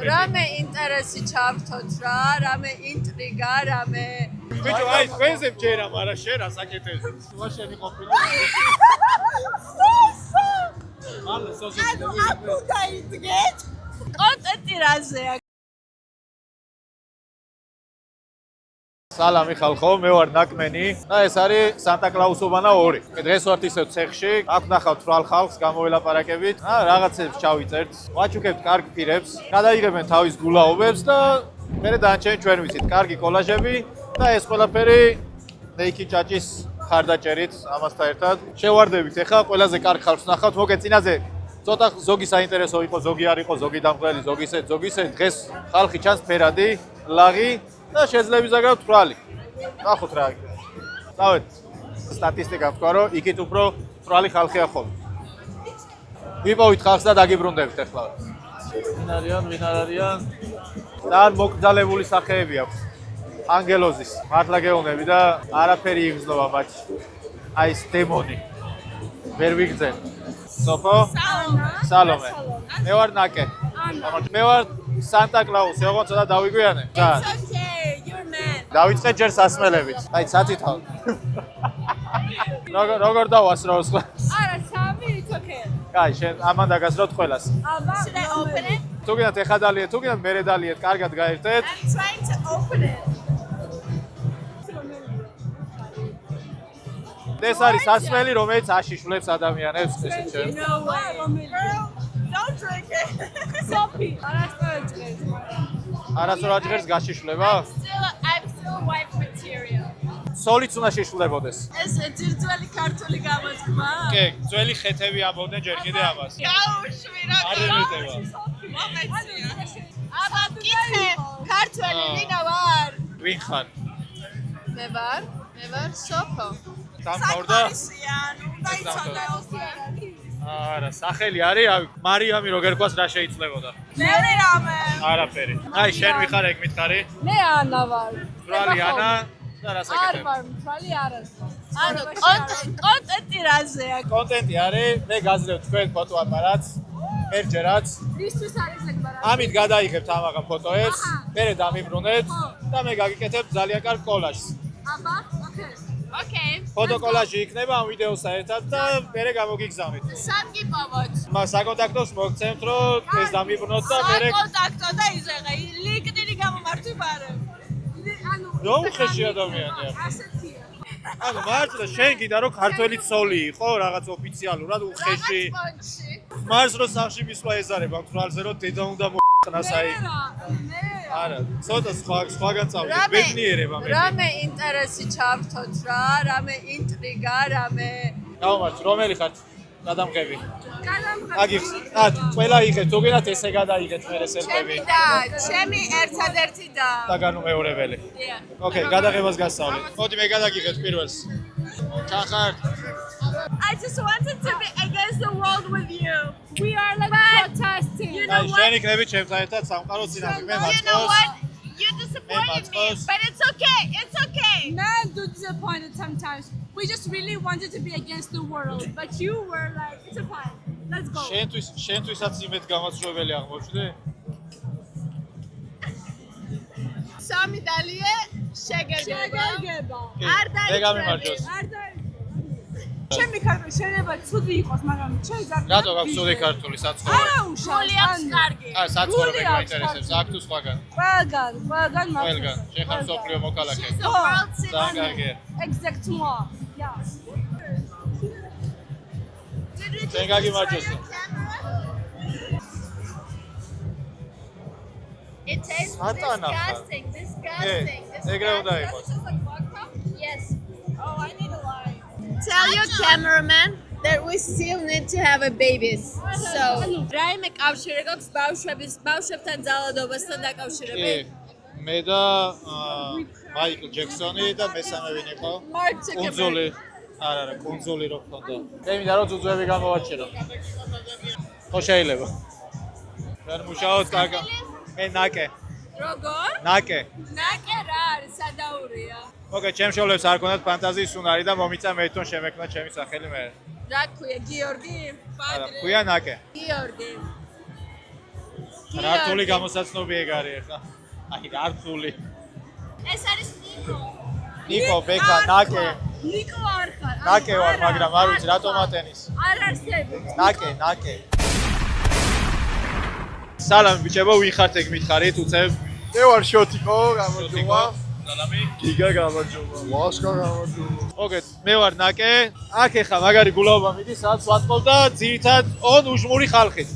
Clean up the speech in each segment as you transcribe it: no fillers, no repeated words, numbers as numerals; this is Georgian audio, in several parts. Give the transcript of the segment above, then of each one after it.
რამე ინტერესი ჩავრთოთ რა, რამე ინტრიგა, რამე ბიჭო, აი თქვენზე მჯერა, მაგრამ შენ რა საკეთებ? შენი ყოფილი. მალე სოციალ აკუ დაიდგეთ. კონტენტი რაზეა? სალამი ხალხო, მე ვარ ნაკმენი და ეს არის სანტა-კლაუსობანა 2. დღეს ვართ ისევ ცეხში, აქ ნახავთ თვალ ხალხს გამოველაპარაკებით. რაღაცებს ჩავიწერთ, ვაჩუქებთ კარგ პირებს, გადაიღებენ თავის გულაობებს და მერე დანარჩენი ჩვენ ვიცით, კარგი კოლაჟები და ეს ყველაფერი ნეიკი ჭაჭის ხარდაჭერით ამასთან ერთად. შევარდებით ახლა ყველაზე კარგ ხალხს ნახავთ, მოგეთ წინაზე ცოტა ზოგი საინტერესო იყო, ზოგი არ იყო, ზოგი დამღლელი, ზოგისე. დღეს ხალხი ჩანს ფერადი, ლაღი და შეძლები ზაგრავთ თვრალი. ნახოთ რა. დავეთ სტატისტიკა ვთქვა, რომ იქით უფრო თვრალი ხალხია ხოლმე. ვიპოვით ხალხს და დაგიბრუნდებით ახლა. ვინ არიან? და მოკძალებული სახეები აქვს. ანგელოზის, მართლა გეუბნები და არაფერი იგრძნობა მათში. აი ეს დემონი. ვერ ვიგრძენ. სოფო? სალომე. მე ვარ ნაკე. მე ვარ სანტა-კლაუსი, ოღონდ ცოტა დავიგვიანე. დავიწყე ჯერ სასმელებით. აი, საწითალ. როგორ დავასროს ხო? არა, სამი it's okay. კაი, შენ ამან დაგასროთ ყველას. Should I open it? თუ გინდათ ეხა დალიეთ, თუ გინდათ მერე დალიეთ, კარგად გაერთეთ. I'm trying to open it. ეს არის სასმელი, რომელიც აშიშვლებს ადამიანებს, ესე ჩვენ. No way. Girl, don't drink it. Sophie. არასდროს ჟღერს გაშიშვლება? I'm still wife material. სოლიც უნდა შეშლებოდეს. ეს ძირძველი ქართული გამოთქმა. კი, ძველი ხეთები ამბობდნენ ჯერ კიდე ამას. გაუშვი რა. არ ემეტება. მომეცია. აბა კითხე, ქართველი ვინა ვარ? ვინ ხარ? მე ვარ სოფო. დამთავრდა? არა, სახელი არის, მარიამი როგორ ქვას რა შეიცლებოდა? მეორე რამე. არაფერი. აი, შენ ვიხარ ეგ მითხარი? მე ანა ვარ. თვრალი ანა და რა არ საკეთებ? ვარ, თვალი არა. ანუ კონტენტი რაზეა? კონტენტი არის, მე გაძლევ თქვენ ფოტო აპარატს, მერჯერაც. ისთვის არის ეგ მაგრამ? ამით გადაიღებთ ამაღა ფოტოებს, მერე დამიბრუნეთ და მე გაგიკეთებ ძალიან კარგ კოლაჟს. აბა, okay. ფოტო კოლაჟი იქნება ამ ვიდეოსთან ერთად და მერე გამოგიგზავნით. სამ გიპოვოთ. საკონტაქტოს მოგცემთ, რომ ეს დამიბრუნოთ და მერე საკონტაქტო და იზეღე, ლინკდინი გამომართვი ბარემ. ანუ რომ ხეში ადამიანია. ასეთია. ანუ მართლა შენ გინდა რომ ქართველი ცოლი იყო რაღაც ოფიციალურად უხეში. მარს რო სახში მისვლა ეზარება თვალზე რომ დედა უნდა მოხნას აი. არა, ცოტა სხვაგან წავიდეთ, ბედნიერება მე. რამე ინტერესი ჩავრთოთ რა, რამე ინტრიგა, რამე გამომართ, რომელი ხართ? გადამღები. აგიხს. ყველა იღეთ, თუ გინდათ ესე გადაიღეთ მე სელფები. ჩემი ერთადერთი და განუმეორებელი. ოკეი, გადაღებას გასწავლეთ. მოდი მე გადაგიღეთ პირველს. ჩახარ. I just wanted to be against the world with you. We are like protesting. You know what? შენ იქნები ჩემთან ერთად სამყარო წინაზე. მე You know მაწოს. what? You disappointed me, but it's okay. It's okay. Men do disappointed sometimes. We just really wanted to be against the world, but you were like, it's fine. Let's go. შენთვისაც იმედ გამოსროებელი აღმოჩნდი. სამი დალიე შეგერგება. არ მე გამიმარჯოს. ჩემი ქართული შეიძლება ცუდი იყოს, მაგრამ ჩემი ზარდა. რატო გაქვს ცუდი ქართული საცხოვრე? არა უშავს. აქვს კარგი. საცხოვრე მე გვაინტერესებს, აქ თუ სხვაგან. ყველგან მაგას. ყველგან. შენ ხარ სოფლიო მოქალაქე. ძალიან კარგია. Exactement. Yeah. შენ გაგიმარჯოს. It tastes disgusting. ეგრე უნდა იყოს. Yes. Oh, I need a lie. Tell your cameraman that we still need to have a babies. So, რაიმე კავშირი გაქვს ბავშვებთან ძალადობასთან დაკავშირებით? მე და მაიკლ ჯექსონი და მესამე ვინ იყო? კუნძული. არა, კუნძული რო ხონდა. მე მინდა რომ ძუძუები გამოვაჩირო. ხო შეიძლება. ვერ მუშაობს კარგად. მე ნაკე. როგორ? ნაკე. ნაკე რა არის, სადაურია. მოგე, ჩემ შოლებს არ ქონდათ ფანტაზიის უნარი და მომიცა მე თვითონ შემექმნა ჩემი სახელი მე. რა ქვია, გიორგი? არა, ქვია ნაკე. გიორგი. რართული გამოსაცნობი ეგ არის ახლა. აი რართული. ეს არის ნიკო. ნიკო, ბექა, ნაკე. ნიკო არ ხარ. ნაკე ვარ, მაგრამ არ ვიცი რატომ ატენის. არ არსებობს. ნაკე. სალამი ბიჭებო, ვინ ხართ ეგ მითხარით უცებ? მე ვარ შოთიკო, გამარჯობა. სალამი. გიგა გამარჯობა. ლაშკა გამარჯობა. მოგეთ, მე ვარ ნაკე. აქ ეხა მაგარი გულაობა მიდის, სადაც ვატყობ და ძირითად on უჟმური ხალხით.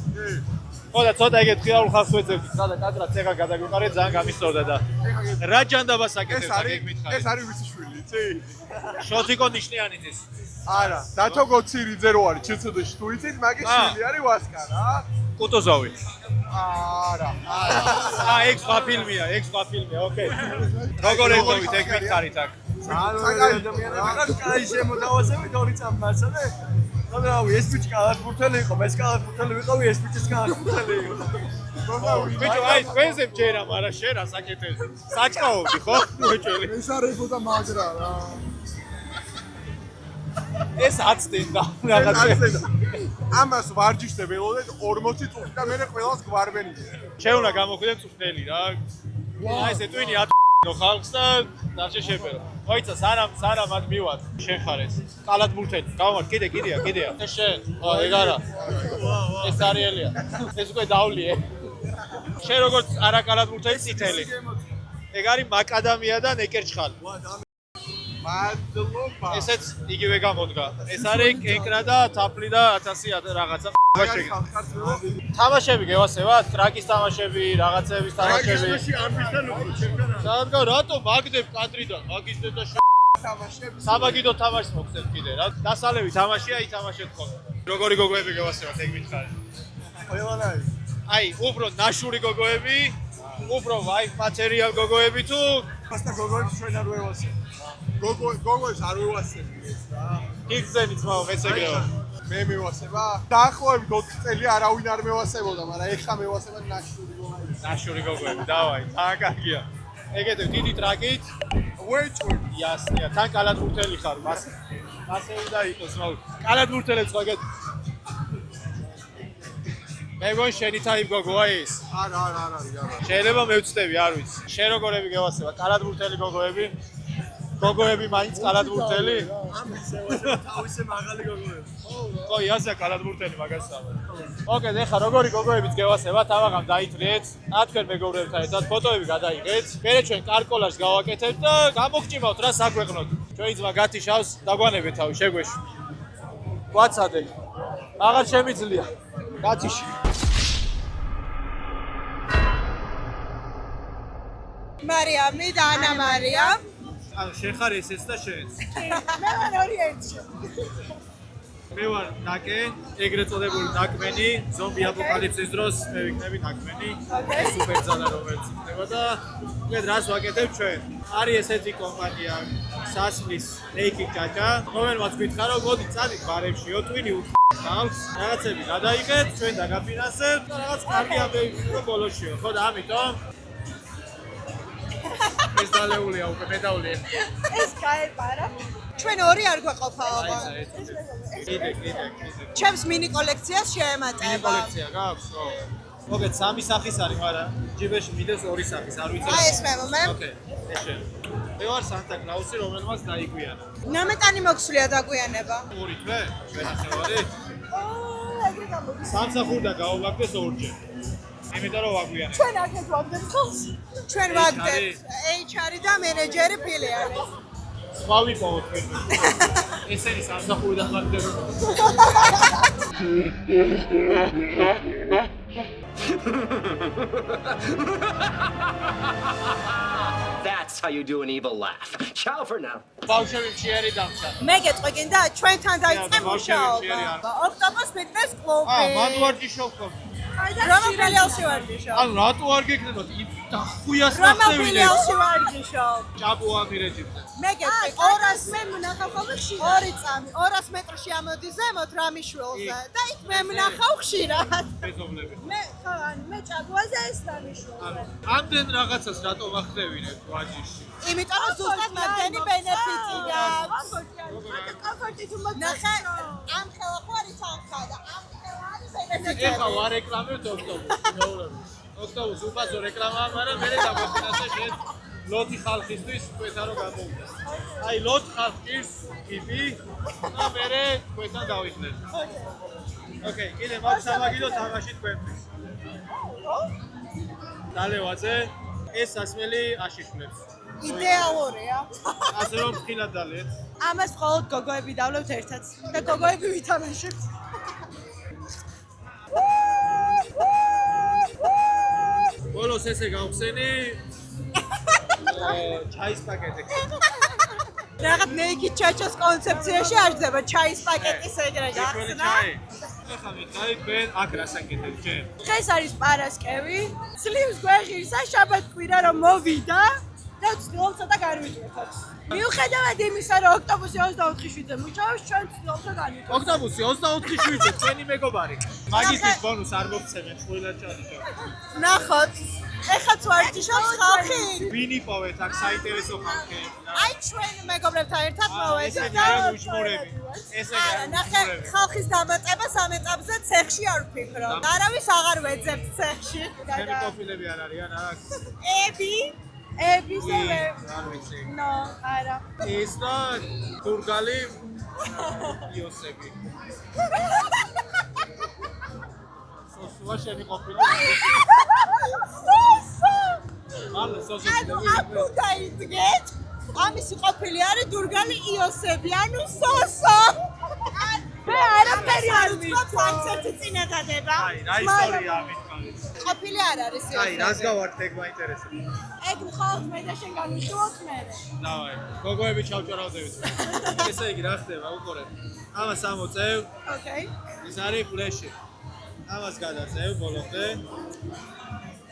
ხო და ცოტა ეგეთ ხიარულ ხალხს ვეძებთ, სადა კადრად ცეღა გადაგვიყარეთ, ძალიან გამისწორდა და რა ჯანდაბას აკეთებთ ეგ მითხარით? ეს არის ვიცი შვილი, იცი? შოთიკო ნიშნიანიძის. არა, დათო გოცირიძე რო არის, ჩიცუდში თუ იცით, მაგის შვილი არის ვასკა რა. კუტოზოვი. არა. ეგ სხვა ფილმია, ოკეი. როგორ ეგდებით ეგ მითხარით აქ? რაღაც კაი შემოდავასებით 2 წამი მასალე. რავი, ეს ბიჭი კალათბურთელი იყო, მე კალათბურთელი ვიყავი, ეს ბიჭიც კალათბურთელი იყო. ბიჭო, აი თქვენზე მჯერა, მაგრამ შენ რა საკეთებ? საჭყაობდი, ხო? ბიჭელი. ეს არებოდა მაგრა რა. ეს აცდენდა რაღაცა. ამას ვარჯიშზე ველოდეთ 40 წუთი და მე ყველას გვარბენი. შენ უნდა გამოხვიდე წვრთნელი რა. აი ესე ტვინი ატო ხალხს და დარჩე შეფერო. მოიცა სანამ მათ მივად. შენ ხარ ეს. კალათბურთელი. გავამართ, კიდეა. ეს შენ. ეგ არა. ეს არიელია. ეს უკვე დავლიე. შენ როგორც არა კალათბურთელი წითელი. ეგ არის მაკადამია და ნეკერჩხალი. მადლობა. ესეც იგივე გამოდგა. ეს არის კენკრა და თაფლი და 1000 რაღაცა თამაშები გევასებათ? ტრაკის თამაშები, რაღაცების თამაშები. სადღა რატო მაგდებ კადრიდან? მაგისდებ და თამაშები. საბაგიდო თამაშს მოგწევთ კიდე რა. დასალევი თამაშია, ითამაშეთ ხოლმე. როგორი გოგოები გევასებათ ეგ მითხარი? ყველანაირი. აი, უფრო ნაშური გოგოები, უფრო wife material გოგოები თუ პასტა გოგოებს ჩვენ არ ვევასებ. გოგოებს არ ვევასებ რა. გიგზენი ძმაო, მეც ეგრევა. მე მევასება. დაახლოებით 20 წელი არავინ არ მევასებოდა, მაგრამ ეხლა მევასება ნაშური გოგოები. ნაშური გოგოები, დავაი, თან კარგია. ეგეთებ დიდი ტრაკით, ვეჭვი. იასნია, თან კალათბურთელი ხარ, მასე უნდა იყოს, მაგრამ კალათბურთელებს ხაგეთ. მე მგონი შენი ტაიპ გოგოა ეს. არა. შეიძლება მევწდები, არ ვიცი. შენ როგორები გევასება? კალათბურთელი გოგოები? გოგოები მაინც კალათბურთელი? თავისე მაღალი გოგოები. ხო, იასია კალათბურთელი მაგასაა. ოკეი, ეხლა როგორი გოგოებიც გევასებათ, ამაღამ დაითვლეთ, თქვენ მეგობრებთან ერთად ფოტოები გადაიღეთ. მერე ჩვენ კარკოლას გავაკეთებთ და გამოგჭიმავთ რა საქვეყნოთ. ჩვენი ძმა გათიშავს, დაგვანებეთ თავი შეგვეში. გვაცადეთ. აღარ შემიძლია. გათიში. მარიამი და ანა მარიამ. ანუ შენ ხარ ესეც და შენც. მე ვარ ორი ერთში. მე ვარ ნაკე, ეგრეთ წოდებული ნაკმენი, ზომბი აპოკალიფსის დროს მე ვიქნები ნაკმენი. სუპერძალა რომელიც იქნება და უკეთ რას ვაკეთებ ჩვენ? არის ესეთი კომპანია სასმლის ნეიკი ჭაჭა, რომელმაც გითხრა რომ მოდი წადით ბარებშიო, ტვინი ხალხს, რაღაცები გადაიღეთ, ჩვენ დაგაფინანსებთ და რაღაც კარგი ამბები რომ ბოლოშიო, ხო და ამიტომ ეს დალეულია უკვე მედაული. ეს გაეპარა. ჩვენ ორი არ გვაყოფაო. კიდე. ჩემს მინი კოლექციას მინი შეემატება. კოლექცია გაქვს? ხო. მოგეთ სამი სახის არის, მაგრამ ჯიბეში მიდევს ორი სახის, არ ვიცი. აი ეს მე. ოკეი, ეს შენ. მე ვარ სანტა კლაუსი, რომელმაც დაიგვიანა. ნამეტანი მოქსულია დაგვიანება. ორი თვე, ჩვენახევარი. ეგრე გამოდის. სამსახურდა გავაკეთეს ორჯერ. იმიტომ რომ ვაგვიანებ. ჩვენ აქეთ ვაგდებ ხოლმე. ჩვენ ვაგდებ HR და მენეჯერი ფილიალი. სხვა ვიპოვოთ ჩვენ. ესენი სამსახური დახმარდება. That's how you do an evil laugh. Ciao for now. ბავშვები მშიერი დამცა. მე გეტყვი გინდა ჩვენთან დაიწყე მუშაობა. ოქტომბერს ფიტნეს კლუბი. მან ვარჯიშობ ხოლმე. რომელ ფილიალში ვარჯიშობ? ანუ რატო არ გეკნებათ? დახუიას რომელ ნახტევინე. ფილიალში ვარჯიშობ? ჭაბუა მირეჯიბზე. მე გეტყვი 200 მე ვნახავ ხოლმე ხშირად. 2 წამი 200 მეტრში ამოდი ზემოთ რამიშვილზე და იქ მე ვნახავ ხშირად. მეზობლები. მე მე ჭაბუაზე ეს რამიშვილზე. ამდენ რაღაცას რატო ვახდევინეთ ვაჯიში? იმიტომ რომ ზუსტად მაგდენი ბენეფიტი გაქვს. კომფორტი თუ ნახე ამ ხელა ხო არის თანხა და ამ ხელა არის ბენეფიტი. ეხა ვარ რეკლამებ ოქტომბერში. ოქტომბრის უპასო რეკლამაა, მაგრამ მე დაგვეხინასე შენ ლოთი ხალხისთვის თქვენთან რომ გამოვიდა. აი ლოთი ხალხის კიპი და მე თქვენთან დავიხდეთ. ოკეი, კიდე მაქვს სამაგიდო თამაში თქვენთვის. დალევაძე ეს სასმელი აშიშვლებს. იდეალურია. ასე რომ ხილად დალეთ. ამას მხოლოდ გოგოები დავლევთ ერთად და გოგოები ვითამაშებთ. ბოლოს ესე გავხსენი ჩაის პაკეტი. რაღაც ნეიკი ჩაჩოს კონცეფციაში არჯდება ჩაის პაკეტის ეგრე გახსნა. ეხლა მითხარი თქვენ აქ რას აკეთებთ ჯერ? დღეს არის პარასკევი, ცლივს გვეღირსა შაბათ-კვირა რომ მოვიდა და ვცდილობ ცოტა განვიტვირთოთ. მიუხედავად იმისა, რომ ოქტომბრის 24-ზე მუშაობს, ჩვენ ვცდილობთ რომ განვიტვირთოთ. ოქტომბრის 24-ზე თქვენი მეგობარი. მაგისტრის ბონუს არ მოგცემენ ყველა ჩადიშო. ნახოთ. ეხაც ვარჯიშობს ხალხი. ვინ იპოვეთ აქ საინტერესო ხალხი? აი ჩვენ მეგობრებთან ერთად მოვედით ესენი და არის უშმურები. ესენი არა, არის ნახე, უშმურები. ხალხის დამატება 3 ეტაპზე ცეხში არ ვფიქრობ. არავის აღარ ვეძებთ ცეხში. ჩვენი პროფილები არ არიან აქ? ები ზევე. არ ვიცი. ნო, არა. ეს და თურგალი იოსები. სოსუა შენი ყოფილი. მალე სოსუა. ანუ აკუ დაიდგეთ. ამისი ყოფილი არის დურგალი იოსები, ანუ სოსო. მე არაფერი არ ვიცი. კონცერტი წინა დადება. აი, რა ისტორია ამითქარი. ყოფილი არ არის იოსები. აი, რას გავართ ეგ მაინტერესებს. ეგ მხოლოდ მე და შენ გამიხილოთ მე. დავაი, გოგოები ჩავჭარავდებით. ესე იგი რა ხდება, უყურეთ. ამას ამოწევ. ოკეი. ეს არის ფლეში. ამას გადაწევ ბოლომდე.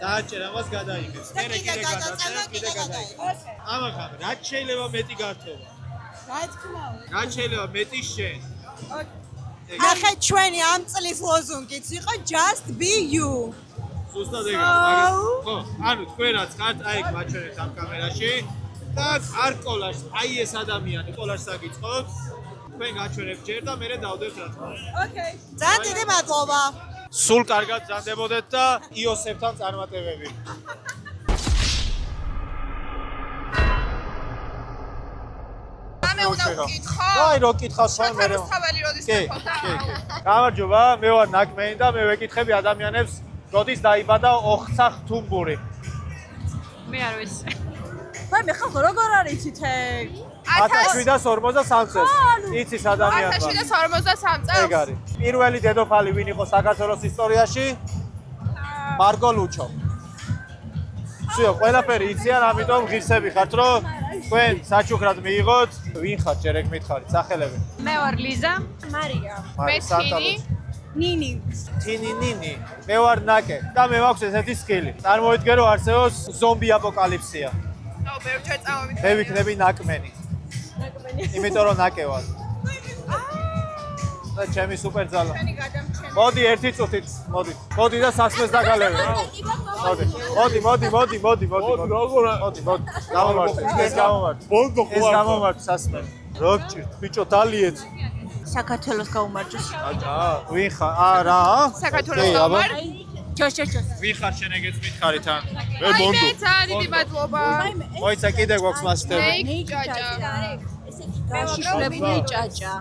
დააჭერ ამას გადაიღებს. და კიდე გადაწევ, კიდე გადაიღებს. ამახან რაც შეიძლება მეტი გართობა. რა თქმა უნდა. რაც შეიძლება მეტი შენ. ახლა ჩვენი ამ წლის ლოზუნგიც იყო just be you. ზუსტად ეგრე, მაგრამ ხო, ანუ თქვენ რაც ხართ, აი ეგ მაჩვენეთ ამ კამერაში და არ კოლაჟს, აი ეს ადამიანი კოლაჟს აგიწყობს. თქვენ გაჩვენებთ ჯერ და მერე დავდებთ რა თქმა უნდა. ოკეი. ძალიან დიდი მადლობა. სულ კარგად ზანდებოდეთ და იოსებთან წარმატებები. ამე უნდა ვკითხო. აი რო კითხავს ხოლმე მე. თაველი როდის კი, კი. გამარჯობა, მე ვარ ნაკმენი და მე ვეკითხები ადამიანებს, როდის დაიბადა ოხცახ თუმბური. მე არ ვიცი. ვაი მე ხალხო როგორ არის ითე? 1743 წელს. იცის ადამიანმა. 1743 წელს. ეგ არის. პირველი დედოფალი ვინ იყო საქართველოს ისტორიაში? მარგო ლუჩო. всё, ყველაფერი იციან, ამიტომ ღირსები ხართ, რომ თქვენ საჩუქრად მიიღოთ. ვინ ხართ, ჯერ ეგ მითხარით, სახელები? მე ვარ ლიზა. მარია. მე თინი. ნინი. თინი ნინი. მე ვარ ნაკე და მე მაქვს ესეთი სკილი. წარმოიდგენ, რომ არსებობს ზომბი აპოკალიფსია. აუ, მე ვჭერ წავავით. მე ვიქნები ნაკმენი. იმიტომ რომ ნაკე ვარ. და ჩემი სუპერძალა. მოდი ერთი წუთით, მოდი. მოდი და სასმეს დაგალევი. მოდი. მოდი. მოდი. გამომართე. ეს გამომართე. ეს გამომართე სასმე. რო გჭირთ, ბიჭო, დალიეთ. საქართველოს გაუმარჯოს. ვინ ხარ? არა. საქართველოს გამარ. ჩოს. ვინ ხარ შენ ეგეც მითხარი თან? მე ძალიან დიდი მადლობა. მოიცა კიდე გვაქვს მასტერი. მეიქ ჭაჭა. შიშლებული ჭაჭა.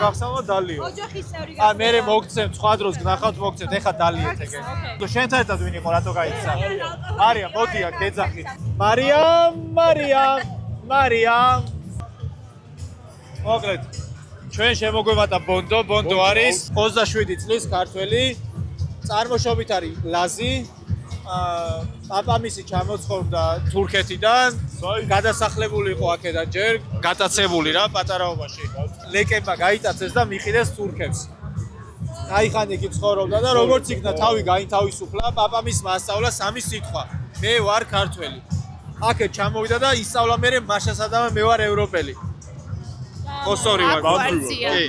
გახსნა დალიო. ოჯახის წევრი მე მოგცემ სხვა დროს გნახავთ მოგცემთ ეხა დალიეთ ეგე. შენთან ერთად ვინ იყო რატო გაიქცა? მარია, მოდია გეძახით. მარია. მოკლედ ჩვენ შემოგვევატა ბონდო არის 27 წლის ქართველი. წარმოშობით არის ლაზი. პაპამისი ჩამოცხოვრდა თურქეთიდან, გადასახლებული იყო აქედან ჯერ, გატაცებული რა პატარაობაში. ლეკება გაიტაცეს და მიხიდეს თურქებს. აიხან εκεί ცხოვრობდა და როგორც იქნა თავი გაინთავისუფლა, პაპამისმა ასწავლა სამი სიტყვა. მე ვარ ქართველი. აქეთ ჩამოვიდა და ისწავლა მე მაშასადამე მე ვარ ევროპელი. კოსორი ვარ. კი.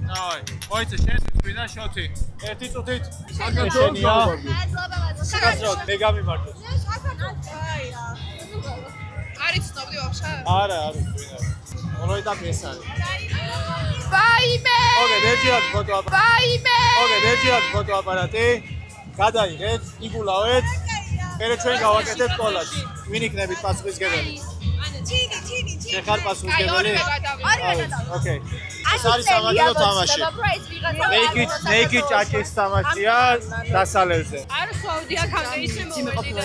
დავაი. მოიცა შენთვის ვინა შოთი. ერთი წუთით შენია. საქართველოს მე გამიმართოს. არის ცნობდი ვაფშე? არა, არ ვიცი. ორი და მესარი. ვაიმე! ოკეი, დეჯიათ ფოტოაპარატი. ვაიმე! ოკეი, დეჯიათ ფოტოაპარატი. გადაიღეთ, იგულავეთ. მერე ჩვენ გავაკეთებთ კოლას. ვინ იქნებით პასუხისგებელი? ჩინი. შეხარ პასუხისგებელი? ოკეი. ეს არის წელია სამაგიერო თამაში. მოცდება, ეს ვიღაცა ნეიკი ჭაჭის თამაშია დასალევზე. არ სვავდი აქამდე ისე მოვედი და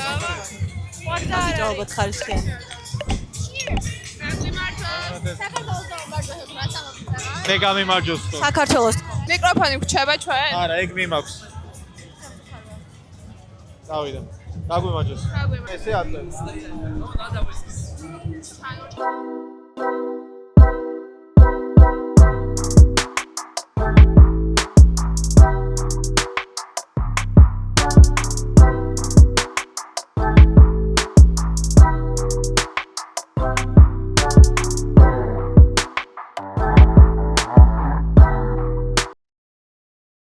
ვარ ალბათ ხარისხიანი. მე გამიმარჯოს ხო? საქართველოს მიკროფონი გრჩება ჩვენ? არა, ეგ მიმაქვს. დავიდა. დაგვიმარჯოს. ესე ატლეტ.